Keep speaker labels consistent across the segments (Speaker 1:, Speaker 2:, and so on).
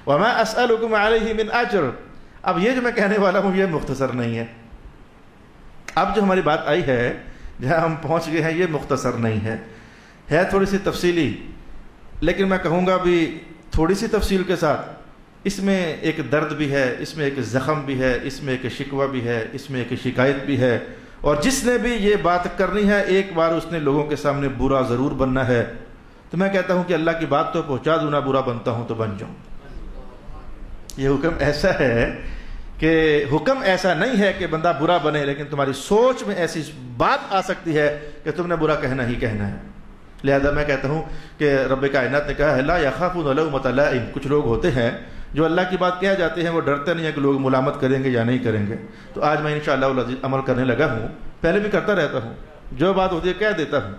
Speaker 1: وما اسألکم علیہ من اجر. اب یہ جو میں کہنے والا ہوں یہ مختصر نہیں ہے. اب جو ہماری بات آئی ہے جہاں ہم پہنچ گئے ہیں یہ مختصر نہیں ہے تھوڑی سی تفصیلی. لیکن میں کہوں گا بھی تھوڑی سی تفصیل کے ساتھ اس میں ایک درد بھی ہے, اس میں ایک زخم بھی ہے, اس میں ایک شکوہ بھی ہے, اس میں ایک شکایت بھی ہے. اور جس نے بھی یہ بات کرنی ہے ایک بار اس نے لوگوں کے سامنے برا ضرور بننا ہے. تو میں کہتا ہوں کہ اللہ کی بات تو پہنچا دوں, نہ برا بنتا ہوں تو بن جاؤں. یہ حکم ایسا ہے کہ حکم ایسا نہیں ہے کہ بندہ برا بنے, لیکن تمہاری سوچ میں ایسی بات آ سکتی ہے کہ تم نے برا کہنا ہی کہنا ہے. لہذا میں کہتا ہوں کہ رب کائنات نے کہا ہے لا یخافون لومۃ لائم. کچھ لوگ ہوتے ہیں جو اللہ کی بات کہہ جاتے ہیں, وہ ڈرتے نہیں ہیں کہ لوگ ملامت کریں گے یا نہیں کریں گے. تو آج میں انشاءاللہ العزیز عمل کرنے لگا ہوں, پہلے بھی کرتا رہتا ہوں, جو بات ہوتی ہے کہہ دیتا ہوں.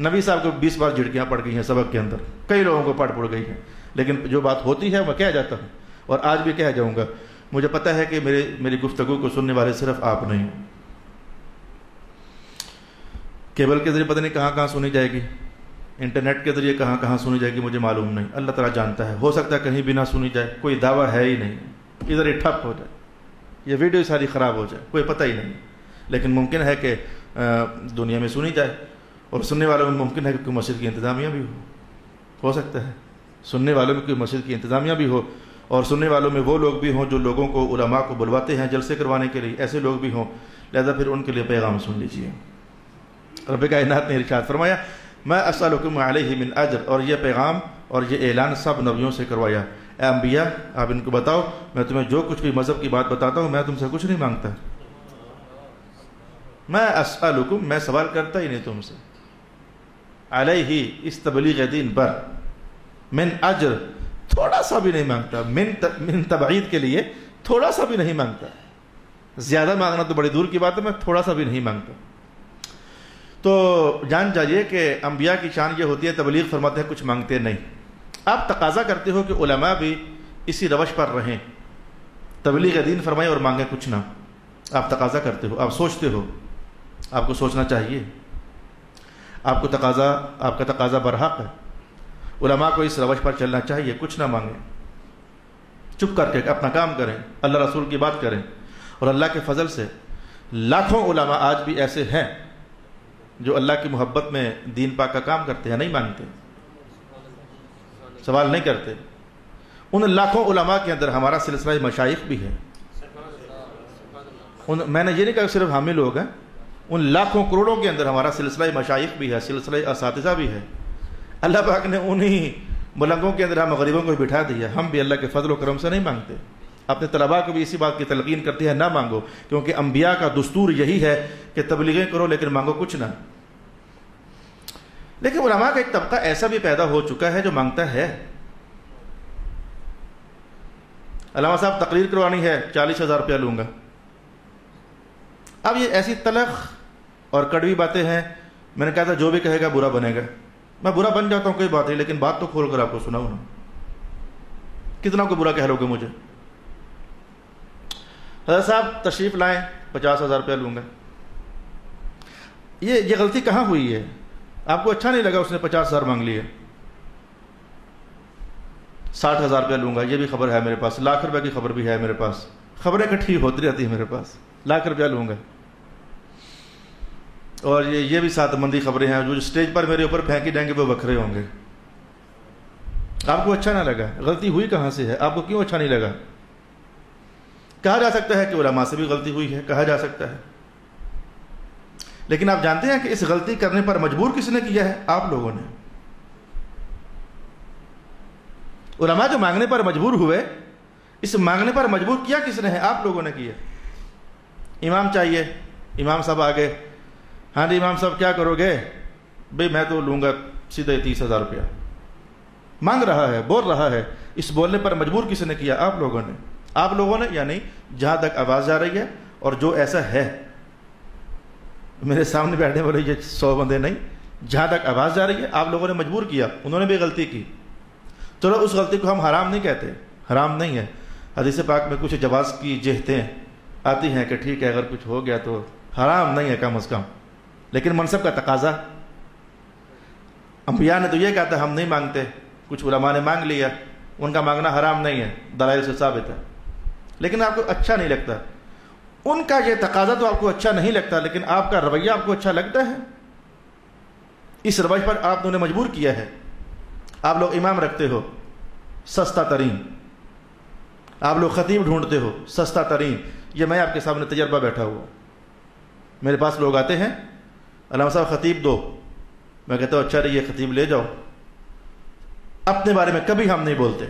Speaker 1: نبی صاحب کو 20 بار جھڑکیاں پڑ گئی ہیں سبق کے اندر, کئی لوگوں کو پڑ گئی ہیں, لیکن جو بات ہوتی ہے میں کہہ جاتا ہوں, اور آج بھی کہہ جاؤں گا. مجھے پتہ ہے کہ میری گفتگو کو سننے والے صرف آپ نہیں. کیبل کے ذریعے پتہ نہیں کہاں کہاں سنی جائے گی, انٹرنیٹ کے ذریعے کہاں کہاں سنی جائے گی مجھے معلوم نہیں, اللہ تعالیٰ جانتا ہے. ہو سکتا ہے کہیں بھی نہ سنی جائے, کوئی دعویٰ ہے ہی نہیں, ادھر ہی ٹھپ ہو جائے, یہ ویڈیو ساری خراب ہو جائے, کوئی پتہ ہی نہیں. لیکن ممکن ہے کہ دنیا میں سنی جائے, اور سننے والوں میں ممکن ہے کہ کوئی مسجد کی انتظامیہ بھی ہو سکتا ہے, سننے والوں میں کوئی مسجد کی انتظامیہ بھی ہو, اور سننے والوں میں وہ لوگ بھی ہوں جو لوگوں کو علماء کو بلواتے ہیں جلسے کروانے کے لیے, ایسے لوگ بھی ہوں. لہذا پھر ان کے لیے پیغام سن لیجیے. رب کائنات نے ارشاد فرمایا میں اسألکم علیہ من اجر, اور یہ پیغام اور یہ اعلان سب نبیوں سے کروایا. اے انبیاء آپ ان کو بتاؤ میں تمہیں جو کچھ بھی مذہب کی بات بتاتا ہوں میں تم سے کچھ نہیں مانگتا. میں اسألکم, میں سوال کرتا ہی نہیں تم سے, علیہ اس تبلیغ دین پر, من اجر تھوڑا سا بھی نہیں مانگتا, من تبعید کے لیے تھوڑا سا بھی نہیں مانگتا. زیادہ مانگنا تو بڑی دور کی بات ہے, میں تھوڑا سا بھی نہیں مانگتا. تو جان جائیے کہ انبیاء کی شان یہ ہوتی ہے تبلیغ فرماتے ہیں کچھ مانگتے نہیں. آپ تقاضا کرتے ہو کہ علماء بھی اسی روش پر رہیں, تبلیغ دین فرمائیں اور مانگیں کچھ نہ. آپ تقاضا کرتے ہو, آپ سوچتے ہو, آپ کو سوچنا چاہیے. آپ کا تقاضا برحق ہے. علماء کو اس روش پر چلنا چاہیے, کچھ نہ مانگیں, چپ کر کے اپنا کام کریں, اللہ رسول کی بات کریں. اور اللہ کے فضل سے لاکھوں علماء آج بھی ایسے ہیں جو اللہ کی محبت میں دین پاک کا کام کرتے ہیں, نہیں مانگتے, سوال نہیں کرتے. ان لاکھوں علماء کے اندر ہمارا سلسلہ مشائخ بھی ہے. میں نے یہ نہیں کہا صرف حامی لوگ ہیں, ان لاکھوں کروڑوں کے اندر ہمارا سلسلہ مشائخ بھی ہے, سلسلہ اساتذہ بھی ہے. اللہ پاک نے انہی ملنگوں کے اندر ہم غریبوں کو بٹھا دیا. ہم بھی اللہ کے فضل و کرم سے نہیں مانگتے. اپنے طلباء کو بھی اسی بات کی تلقین کرتی ہے نہ مانگو, کیونکہ انبیاء کا دستور یہی ہے کہ تبلیغیں کرو لیکن مانگو کچھ نہ. لیکن علماء کا ایک طبقہ ایسا بھی پیدا ہو چکا ہے جو مانگتا ہے. علامہ صاحب تقریر کروانی ہے 40,000 روپیہ لوں گا. اب یہ ایسی تلخ اور کڑوی باتیں ہیں. میں نے کہا تھا جو بھی کہے گا برا بنے گا. میں برا بن جاتا ہوں کوئی بات نہیں, لیکن بات تو کھول کر آپ کو سناؤں نا. کتنا کو برا کہہ لو گے مجھے. حضرت صاحب تشریف لائیں 50,000 روپیہ لوں گا. یہ غلطی کہاں ہوئی ہے؟ آپ کو اچھا نہیں لگا اس نے 50,000 مانگ لیے. 60,000 روپیہ لوں گا, یہ بھی خبر ہے میرے پاس. لاکھ روپے کی خبر بھی ہے میرے پاس. خبریں اکٹھی ہوتی رہتی ہیں میرے پاس. لاکھ روپیہ لوں گا. اور یہ بھی سات مندی خبریں ہیں جو اسٹیج پر میرے اوپر پھینکی جائیں گے وہ بکھرے ہوں گے. آپ کو اچھا نہ لگا. غلطی ہوئی کہاں سے ہے؟ آپ کو کیوں اچھا نہیں لگا؟ کہا جا سکتا ہے کہ علماء سے بھی غلطی ہوئی ہے, کہا جا سکتا ہے. لیکن آپ جانتے ہیں کہ اس غلطی کرنے پر مجبور کس نے کیا ہے؟ آپ لوگوں نے. علماء جو مانگنے پر مجبور ہوئے, اس مانگنے پر مجبور کیا کس نے ہے؟ آپ لوگوں نے کیا. امام چاہیے, امام صاحب آگے, ہاں جی امام صاحب کیا کرو گے؟ بھئی میں تو لوں گا سیدھے 30,000 روپیہ. مانگ رہا ہے, بول رہا ہے. اس بولنے پر مجبور کس نے کیا؟ آپ لوگوں نے. آپ لوگوں نے, یعنی جہاں تک آواز جا رہی ہے اور جو ایسا ہے, میرے سامنے بیٹھنے والے یہ 100 بندے نہیں, جہاں تک آواز جا رہی ہے آپ لوگوں نے مجبور کیا. انہوں نے بھی غلطی کی. چلو اس غلطی کو ہم حرام نہیں کہتے, حرام نہیں ہے. حدیث پاک میں کچھ جواز کی جہتیں آتی ہیں کہ ٹھیک ہے اگر کچھ ہو گیا تو حرام نہیں ہے کم از کم. لیکن منصب کا تقاضا, انبیاء نے تو یہ کہا تھا ہم نہیں مانگتے, کچھ علماء نے مانگ لیا, ان کا مانگنا حرام نہیں ہے، دلائل سے ثابت ہے، لیکن آپ کو اچھا نہیں لگتا، ان کا یہ تقاضا تو آپ کو اچھا نہیں لگتا، لیکن آپ کا رویہ آپ کو اچھا لگتا ہے، اس روش پر آپ نے مجبور کیا ہے۔ آپ لوگ امام رکھتے ہو سستا ترین، آپ لوگ خطیب ڈھونڈتے ہو سستا ترین، یہ میں آپ کے سامنے تجربہ بیٹھا ہوا، میرے پاس لوگ آتے ہیں علامہ صاحب خطیب دو، میں کہتا ہوں اچھا رہی یہ خطیب لے جاؤ، اپنے بارے میں کبھی ہم نہیں بولتے،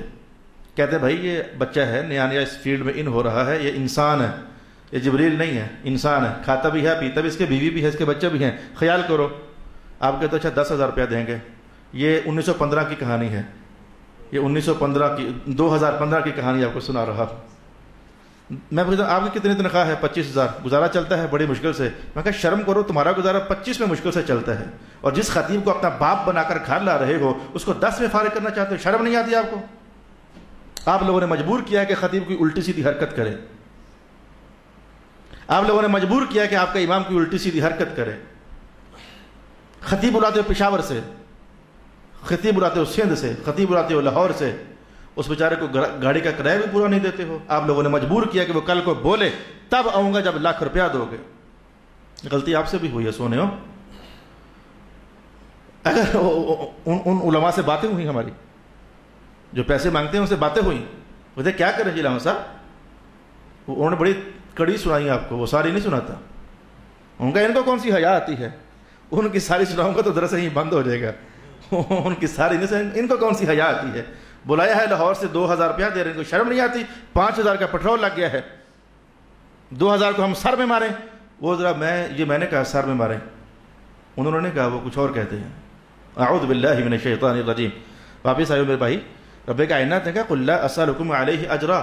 Speaker 1: کہتے ہیں بھائی یہ بچہ ہے نیا نیا اس فیلڈ میں ان ہو رہا ہے، یہ انسان ہے، یہ جبریل نہیں ہے، انسان ہے، کھاتا بھی ہے پیتا بھی، اس کے بیوی بھی ہے، اس کے بچے بھی ہیں، خیال کرو۔ آپ کہتے ہیں اچھا 10,000 روپیہ دیں گے، یہ 1915 کی کہانی ہے، یہ 2015 کی کہانی آپ کو سنا رہا ہوں۔ میں پوچھتا ہوں آپ کی کتنی تنخواہ ہے؟ 25,000، گزارا چلتا ہے بڑی مشکل سے۔ میں کہا شرم کرو، تمہارا گزارا 25 میں مشکل سے چلتا ہے، اور جس خطیب کو اپنا باپ بنا کر گھر لا رہے ہو اس کو 10 میں فارغ کرنا چاہتے ہو، شرم نہیں آتی آپ کو؟ آپ لوگوں نے مجبور کیا ہے کہ خطیب کوئی الٹی سیدھی حرکت کرے، آپ لوگوں نے مجبور کیا کہ آپ کا امام کوئی الٹی سیدھی حرکت کرے۔ خطیب بلاتے ہو پشاور سے، خطیب بلاتے ہو سندھ سے، خطیب بلاتے ہو لاہور سے، اس بیچارے کو گاڑی کا کرایہ بھی پورا نہیں دیتے ہو۔ آپ لوگوں نے مجبور کیا کہ وہ کل کو بولے تب آؤں گا جب لاکھ روپیہ دو گے۔ غلطی آپ سے بھی ہوئی ہے سونے ہو۔ اگر ان علماء سے باتیں ہوئی ہماری جو پیسے مانگتے ہیں ان سے باتیں ہوئی، بولتے کیا کریں جی علامہ صاحب، انہوں نے بڑی کڑی سنائی آپ کو، وہ ساری نہیں سناتا، ان کا ان کو کون سی حیا آتی ہے، ان کی ساری سناؤں گا تو دراصل ہی بند ہو جائے گا، ان کی ساری نہیں، ان کو کون سی حیا آتی ہے۔ بلایا ہے لاہور سے 2,000 روپیہ دے رہے ہیں، ان کو شرم نہیں آتی؟ 5,000 کا پٹرول لگ گیا ہے، 2,000 کو ہم سر میں ماریں؟ وہ ذرا میں نے کہا سر میں ماریں، انہوں نے کہا وہ کچھ اور کہتے ہیں۔ اعوذ باللہ من الشیطان الرجیم۔ واپس آئے میرے بھائی، رب کائنات نے کہا قل لا اسألکم علیہ اجرا،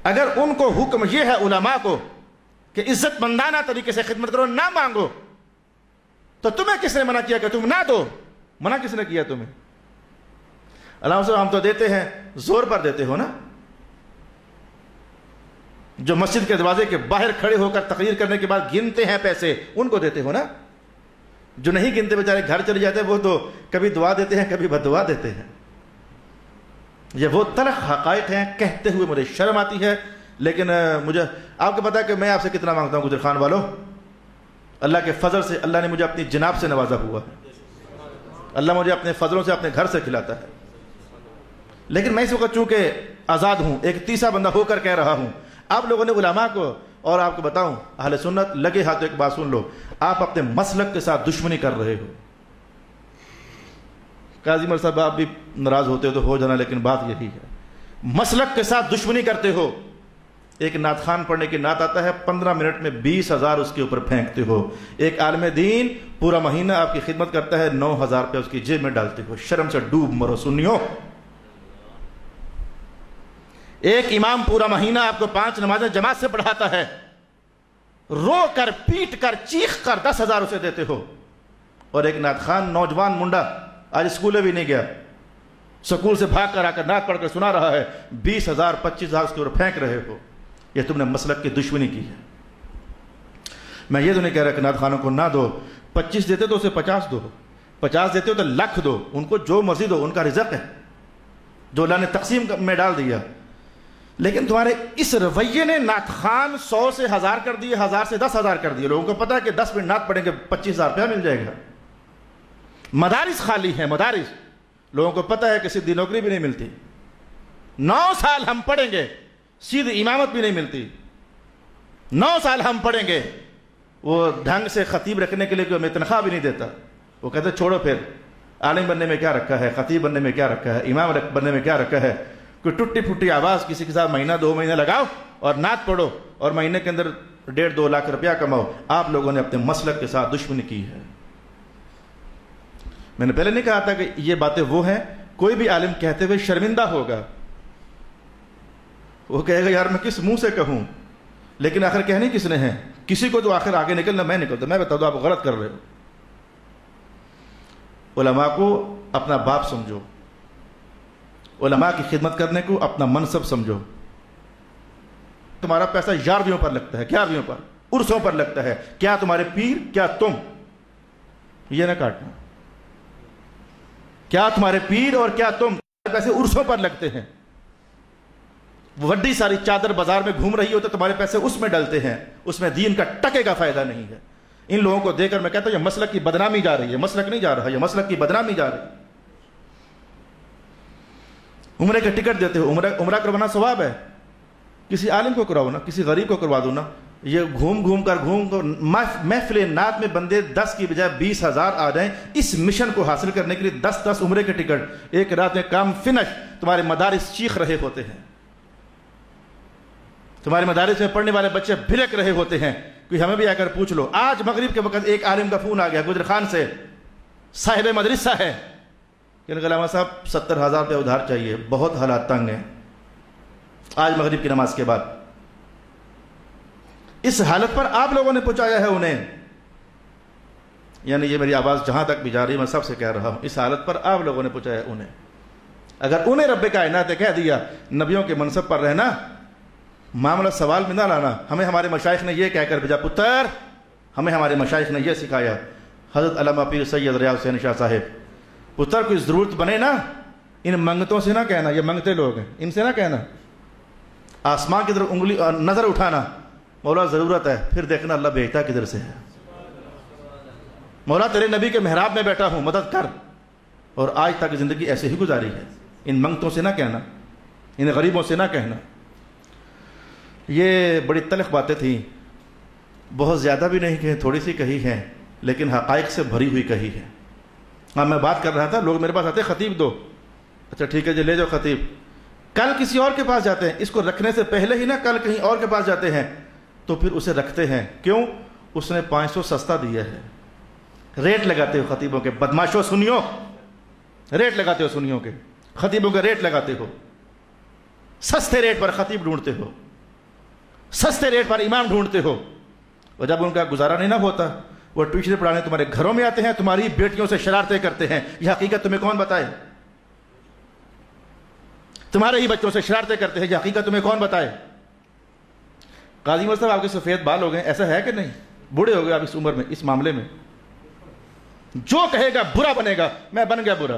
Speaker 1: اگر ان کو حکم یہ ہے علماء کو کہ عزت مندانہ طریقے سے خدمت کرو، نہ مانگو، تو تمہیں کس نے منع کیا کہ تم نہ دو؟ منع کس نے کیا تمہیں؟ علامہ صاحب ہم تو دیتے ہیں، زور پر دیتے ہو نا، جو مسجد کے دروازے کے باہر کھڑے ہو کر تقریر کرنے کے بعد گنتے ہیں پیسے، ان کو دیتے ہو نا، جو نہیں گنتے بیچارے گھر چلے جاتے ہیں وہ تو کبھی دعا دیتے ہیں کبھی بد دعا دیتے ہیں۔ یہ وہ تلخ حقائق ہیں، کہتے ہوئے مجھے شرم آتی ہے، لیکن مجھے آپ کو پتا ہے کہ میں آپ سے کتنا مانگتا ہوں گجر خان والوں، اللہ کے فضل سے اللہ نے مجھے اپنی جناب سے نوازا ہوا ہے، اللہ مجھے اپنے فضلوں سے اپنے گھر سے کھلاتا ہے، لیکن میں اس وقت چونکہ آزاد ہوں، ایک تیسرا بندہ ہو کر کہہ رہا ہوں۔ آپ لوگوں نے علماء کو، اور آپ کو بتاؤں اہل سنت لگے ہاتھوں ایک بات سن لو، آپ اپنے مسلک کے ساتھ دشمنی کر رہے ہو۔ قاضی مر صاحب آپ بھی ناراض ہوتے ہو تو ہو جانا، لیکن بات یہی ہے، مسلک کے ساتھ دشمنی کرتے ہو۔ ایک نعت خوان پڑھنے کی نعت آتا ہے، 15 منٹ میں 20,000 اس کے اوپر پھینکتے ہو۔ ایک عالم دین پورا مہینہ آپ کی خدمت کرتا ہے، 9,000 روپے اس کی جیب میں ڈالتے ہو، شرم سے ڈوب مرو سنیو۔ ایک امام پورا مہینہ آپ کو 5 نمازیں جماعت سے پڑھاتا ہے، رو کر پیٹ کر چیخ کر 10,000 اسے دیتے ہو، اور ایک نعت خوان نوجوان منڈا آج اسکولے بھی نہیں گیا، سکول سے بھاگ کر آ کر نعت پڑھ کر سنا رہا ہے، 20,000 25,000 اس کے اوپر پھینک رہے ہو۔ یہ تم نے مسلک کی دشمنی کی ہے۔ میں یہ تو نہیں کہہ رہا کہ نعت خوانوں کو نہ دو، 25 دیتے تو اسے 50 دو، 50 دیتے ہو تو لاکھ دو، ان کو جو مرضی دو، ان کا رزق ہے جو اللہ نے تقسیم میں ڈال دیا۔ لیکن تمہارے اس رویے نے نعت خوان 100 سے 1000 کر دیے، 1000 سے 10,000 کر دیے۔ لوگوں کو پتا ہے کہ 10 منٹ نعت پڑھیں گے 25,000 روپیہ مل جائے گا۔ مدارس خالی ہیں، مدارس، لوگوں کو پتا ہے کہ سیدھی نوکری بھی نہیں ملتی، 9 سال ہم پڑھیں گے سیدھی امامت بھی نہیں ملتی، 9 سال ہم پڑھیں گے، وہ ڈھنگ سے خطیب رکھنے کے لیے کوئی ہمیں تنخواہ بھی نہیں دیتا۔ وہ کہتے چھوڑو پھر، عالم بننے میں کیا رکھا ہے، خطیب بننے میں کیا رکھا ہے، امام بننے میں کیا رکھا ہے، کوئی ٹوٹی پھوٹی آواز کسی کے ساتھ مہینہ 2 مہینے لگاؤ اور نعت پڑھو اور مہینے کے اندر 1.5-2 لاکھ روپیہ کماؤ۔ آپ لوگوں نے اپنے مسلک کے ساتھ دشمنی کی ہے۔ میں نے پہلے نہیں کہا تھا کہ یہ باتیں وہ ہیں، کوئی بھی عالم کہتے ہوئے شرمندہ ہوگا، وہ کہے گا یار میں کس منہ سے کہوں، لیکن آخر کہنے کس نے ہے، کسی کو تو آخر آگے نکلنا، میں نکلتا، میں بتا دوں آپ غلط کر رہے ہو۔ علماء کو اپنا باپ سمجھو، علماء کی خدمت کرنے کو اپنا منصب سمجھو۔ تمہارا پیسہ یارویوں پر لگتا ہے، کیارویوں پر، عرسوں پر لگتا ہے، کیا تمہارے پیر کیا تم، یہ نہ کاٹنا، کیا تمہارے پیر اور کیا تم۔ پیسے عرسوں پر لگتے ہیں، وڈی ساری چادر بازار میں گھوم رہی ہو تو تمہارے پیسے اس میں ڈلتے ہیں، اس میں دین کا ٹکے کا فائدہ نہیں ہے۔ ان لوگوں کو دیکھ کر میں کہتا ہوں یہ مسلک کی بدنامی جا رہی ہے، مسلک نہیں جا رہا، یہ مسلک کی بدنامی جا رہی ہے۔ عمرے کا ٹکٹ دیتے ہو، عمرہ کروانا ثواب ہے، کسی عالم کو کرواؤ نا، کسی غریب کو کروا دو نا۔ یہ گھوم کر محفل نعت میں بندے 10 کی بجائے 20,000 آ جائیں اس مشن کو حاصل کرنے کے لیے، 10 عمرے کے ٹکٹ، ایک رات میں کام فنش۔ تمہارے مدارس چیخ رہے ہوتے ہیں، تمہارے مدارس میں پڑھنے والے بچے بھڑک رہے ہوتے ہیں، کوئی ہمیں بھی آ کر پوچھ لو۔ آج مغرب کے وقت ایک عالم کا فون آ گیا گجر خان سے، صاحب مدرسہ ہے، کہ علامہ صاحب 70,000 روپے ادھار چاہیے، بہت حالات تنگ ہیں، آج مغرب کی نماز کے بعد۔ اس حالت پر آپ لوگوں نے پہنچایا ہے انہیں، یعنی یہ میری آواز جہاں تک بھی جا رہی ہے میں سب سے کہہ رہا ہوں، اس حالت پر آپ لوگوں نے پہنچایا انہیں۔ اگر انہیں رب کائنات نے کہہ دیا نبیوں کے منصب پر رہنا، معاملہ سوال میں نہ لانا، ہمیں ہمارے مشائخ نے یہ کہہ کر بھیجا، پتر ہمیں ہمارے مشائخ نے یہ سکھایا، حضرت علامہ پیر سید ریاض حسین شاہ صاحب، پتر کوئی ضرورت بنے نا، ان منگتوں سے نہ کہنا، یہ منگتے لوگ ہیں، ان سے نہ کہنا، آسمان کی طرف انگلی نظر اٹھانا، مولا ضرورت ہے، پھر دیکھنا اللہ بھیجتا کدھر سے ہے، مولا تیرے نبی کے محراب میں بیٹھا ہوں مدد کر، اور آج تک زندگی ایسے ہی گزاری ہے۔ ان منگتوں سے نہ کہنا، ان غریبوں سے نہ کہنا۔ یہ بڑی تلخ باتیں تھیں، بہت زیادہ بھی نہیں کہیں، تھوڑی سی کہی ہیں، لیکن حقائق سے بھری ہوئی کہی ہے۔ ہاں میں بات کر رہا تھا، لوگ میرے پاس آتے خطیب دو، اچھا ٹھیک ہے جی لے جاؤ خطیب، کل کسی اور کے پاس جاتے ہیں، اس کو رکھنے سے پہلے ہی نا کل کہیں اور کے پاس جاتے ہیں، تو پھر اسے رکھتے ہیں، کیوں؟ اس نے 500 سستا دیا ہے۔ ریٹ لگاتے ہو خطیبوں کے، بدماشو سنیو، ریٹ لگاتے ہو سنیوں کے، خطیبوں کے ریٹ لگاتے ہو، سستے ریٹ پر خطیب ڈھونڈتے ہو، سستے ریٹ پر امام ڈھونڈتے ہو، اور جب ان کا گزارا نہیں نہ ہوتا وہ ٹیوشن پڑھانے تمہارے گھروں میں آتے ہیں، تمہاری بیٹیوں سے شرارتیں کرتے ہیں۔ یہ حقیقت تمہیں کون بتائے؟ تمہارے ہی بچوں سے شرارتیں کرتے ہیں، یہ حقیقت تمہیں کون بتائے؟ قاضی عمر صاحب آپ کے سفید بال ہو گئے، ایسا ہے کہ نہیں؟ بوڑھے ہو گئے آپ اس عمر میں، اس معاملے میں جو کہے گا برا بنے گا، میں بن گیا برا،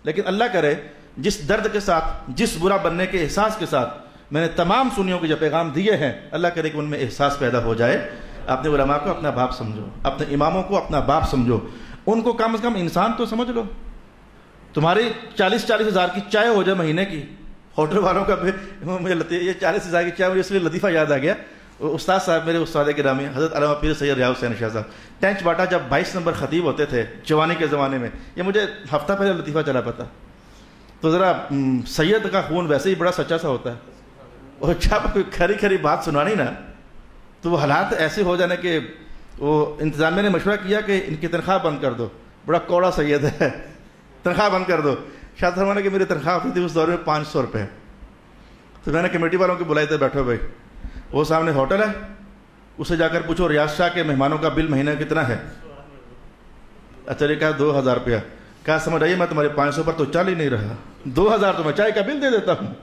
Speaker 1: لیکن اللہ کرے جس درد کے ساتھ، جس برا بننے کے احساس کے ساتھ میں نے تمام سنیوں کے جو پیغام دیے ہیں، اللہ کرے کہ ان میں احساس پیدا ہو جائے۔ اپنے علماء کو اپنا باپ سمجھو، اپنے اماموں کو اپنا باپ سمجھو، ان کو کم از کم انسان تو سمجھ لو۔ تمہاری 40 ہزار کی چائے ہو جائے مہینے کی، ہوٹل والوں کا بھی مجھے یہ 40 ہزار کی چائے، مجھے اس لیے لطیفہ یاد آ گیا، استاد صاحب میرے استاد گرامی حضرت علامہ پیر سید ریاض حسین شاہ صاحب ٹینچ باٹا جب 22 نمبر خطیب ہوتے تھے جوانی کے زمانے میں، یہ مجھے ہفتہ پہلے لطیفہ چلا پتا، تو ذرا سید کا خون ویسے ہی بڑا سچا سا ہوتا ہے، اور جب کوئی کھری کھری بات سنانی نا تو وہ حالات ایسے ہو جانے کہ وہ انتظامیہ نے مشورہ کیا کہ ان کی تنخواہ بند کر دو، بڑا کوڑا سید ہے، تنخواہ بند کر دو۔ شاید فرمانے کہ میری تنخواہ ہوتی تھی اس دور میں 500 روپے، تو میں نے کمیٹی والوں کو بلائے تھے، بیٹھو بھائی، وہ سامنے ہوٹل ہے، اسے جا کر پوچھو ریاض شاہ کے مہمانوں کا بل مہینہ کتنا ہے؟ اچھا یہ کہا 2000 روپیہ، کہا سمجھ آئیے میں تمہارے 500 پر تو چل ہی نہیں رہا، 2000 تو میں چائے کا بل دے دیتا ہوں،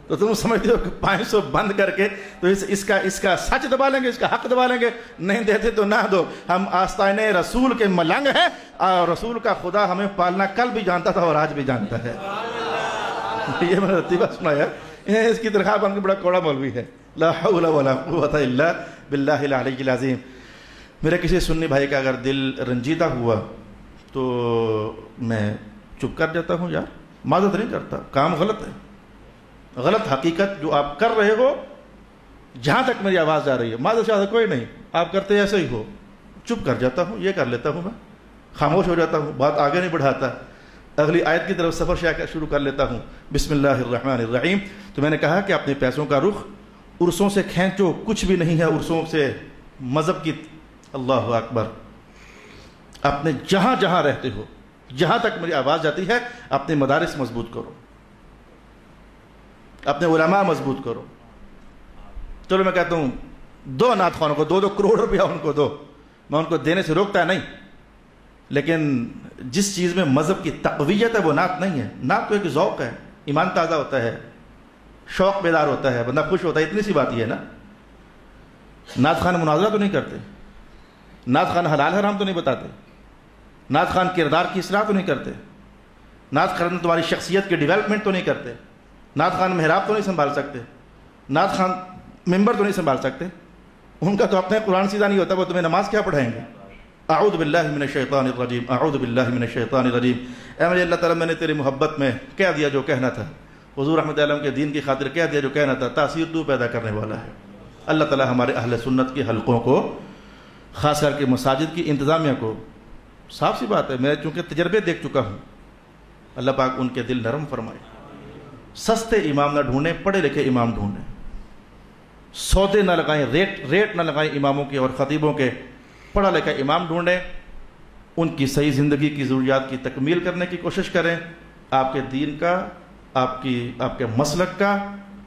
Speaker 1: تو تم سمجھتے ہو کہ 500 بند کر کے تو اس کا سچ دبا لیں گے، اس کا حق دبا لیں گے، نہیں دیتے تو نہ دو، ہم آستانے رسول کے ملنگ ہیں، اور رسول کا خدا ہمیں پالنا کل بھی جانتا تھا اور آج بھی جانتا ہے۔ یہ میں نے لطیفہ سنایا، اس کی تنخواہ بن کے بڑا کوڑا مولوی ہے، لا حول ولا قوت الا باللہ العلی العظیم۔ میرے کسی سنی بھائی کا اگر دل رنجیدہ ہوا تو میں چپ کر جاتا ہوں، یار معذرت نہیں کرتا، کام غلط ہے، غلط حقیقت جو آپ کر رہے ہو، جہاں تک میری آواز جا رہی ہے، معذرت شاید کوئی نہیں، آپ کرتے ایسے ہی ہو، چپ کر جاتا ہوں، یہ کر لیتا ہوں، میں خاموش ہو جاتا ہوں، بات آگے نہیں بڑھاتا، اگلی آیت کی طرف سفر شروع کر لیتا ہوں، بسم اللہ الرحمن الرحیم۔ تو میں نے کہا کہ اپنے پیسوں کا رخ عرصوں سے کھینچو، کچھ بھی نہیں ہے عرصوں سے، مذہب کی، اللہ اکبر، اپنے جہاں جہاں رہتے ہو، جہاں تک میری آواز جاتی ہے، اپنے مدارس مضبوط کرو، اپنے علماء مضبوط کرو۔ چلو میں کہتا ہوں دو نعت خوانوں کو 2 کروڑ روپیہ ان کو دو، میں ان کو دینے سے روکتا نہیں، لیکن جس چیز میں مذہب کی تقویت ہے وہ نعت نہیں ہے۔ نعت تو ایک ذوق ہے، ایمان تازہ ہوتا ہے، شوق بیدار ہوتا ہے، بندہ خوش ہوتا ہے، اتنی سی بات یہ ہے نا۔ نعت خان مناظرہ تو نہیں کرتے، نعت خان حلال حرام تو نہیں بتاتے، نعت خان کردار کی اصلاح تو نہیں کرتے، نعت خان تمہاری شخصیت کی ڈیولپمنٹ تو نہیں کرتے، نعت خان محراب تو نہیں سنبھال سکتے، نعت خان ممبر تو نہیں سنبھال سکتے، ان کا تو اپنا قرآن سیدھا نہیں ہوتا، وہ تمہیں نماز کیا پڑھائیں گے؟ اعوذ باللہ من الشیطان الرجیم، اعوذ باللہ من الشیطان الرجیم۔ اے مجھے اللہ تعالیٰ میں نے تیری محبت میں کہہ دیا جو کہنا تھا، حضور رحمۃ اللہ کے دین کی خاطر کہہ دیا جو کہنا تھا، تاثیر تو پیدا کرنے والا ہے۔ اللہ تعالیٰ ہمارے اہل سنت کے حلقوں کو، خاص کر کے مساجد کی انتظامیہ کو، صاف سی بات ہے، میں چونکہ تجربے دیکھ چکا ہوں، اللہ پاک ان کے دل نرم فرمائے۔ سستے امام نہ ڈھونڈیں، پڑھے لکھے امام ڈھونڈیں، سودے نہ لگائیں، ریٹ نہ لگائیں اماموں کے اور خطیبوں کے، پڑھا لکھا امام ڈھونڈیں، ان کی صحیح زندگی کی ضروریات کی تکمیل کرنے کی کوشش کریں۔ آپ کے دین کا، آپ کے مسلک کا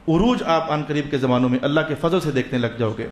Speaker 1: عروج آپ عنقریب کے زمانوں میں اللہ کے فضل سے دیکھنے لگ جاؤ گے۔